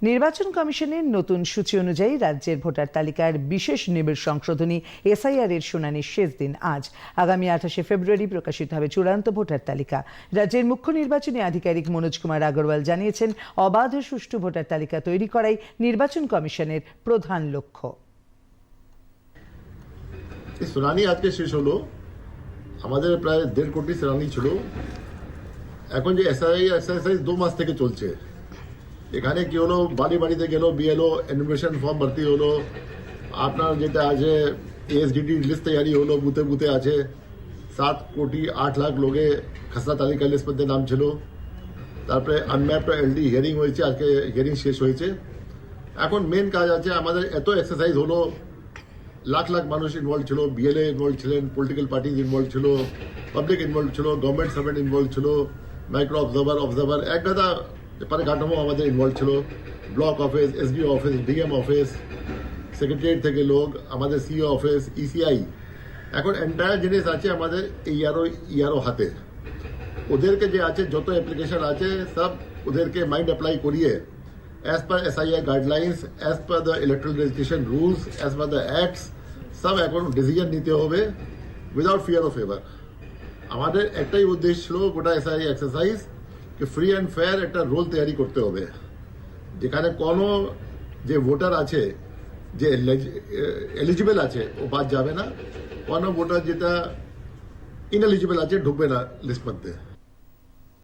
নির্বাচন কমিশনের নতুন সূচি অনুযায়ী রাজ্যের ভোটার তালিকার বিশেষ নিবিড় সংশোধনী এসআইআর এর শুনানির শেষ দিন আজ। আগামী 28শে ফেব্রুয়ারি প্রকাশিত হবে চূড়ান্ত ভোটার তালিকা। রাজ্যের মুখ্য নির্বাচনী আধিকারিক মনোজ কুমার আগরওয়াল জানিয়েছেন, অবাধ ও সুষ্ঠু ভোটার তালিকা তৈরি করাই নির্বাচন কমিশনের প্রধান লক্ষ্য। শুনানি আজকে শেষ হলো। আমাদের প্রায় 1.5 কোটি শুনানি ছিল। এখন যে এসআইআর 2 মাস থেকে চলছে, এখানে কি হলো, বাড়িতে গেল, বিএলও এনুমেরেশন ফর্ম ভর্তি হলো, আপনার যেটা আছে এএসডিডি লিস্ট তৈরি হলো, বুথে বুথে আছে 7 কোটি 8 লাখ লোকে খসড়া তালিকা লিস্ট মধ্যে নাম ছিল। তারপরে আনম্যাপড এলডি হিয়ারিং হয়েছে, আজকে হিয়ারিং শেষ হয়েছে। এখন মেন কাজ আছে আমাদের, এত এক্সারসাইজ হলো, লাখ লাখ মানুষ ইনভলভ ছিল, বিএলএ ইনভলভ ছিলেন, পলিটিক্যাল পার্টিজ ইনভলভ ছিল, পাবলিক ইনভলভ ছিল, গভর্নমেন্ট সার্ভেন্ট ইনভলভ ছিল, মাইক্রো অবজারভার এক গাদা কাঠামো আমাদের ইনভলভ ছিল। Block office, SDO office, DM office, secretariat থেকে লোক, আমাদের সিও অফিস, ইসিআই। এখন এন্টায়ার জিনিস আছে আমাদের ইয়ারও হাতে। ওদেরকে যে আছে যত অ্যাপ্লিকেশন আছে সব ওদেরকে মাইন্ড অ্যাপ্লাই করিয়ে as per SIR guidelines, as per the electoral registration rules, as per the acts, সব এখন ডিসিশন নিতে হবে উইদাউট ফিয়ার অফ ফেভার। আমাদের একটাই উদ্দেশ্য ছিল গোটা এসআই এক্সারসাইজ যে ফ্রি অ্যান্ড ফেয়ার একটা রোল তৈরি করতে হবে, যেখানে কোনো যে ভোটার আছে যে এলিজিবল আছে ও বাদ যাবে না, কোনো ভোটার যেটা ইনএলিজিবল আছে ঢুকবে না লিস্ট মধ্যে।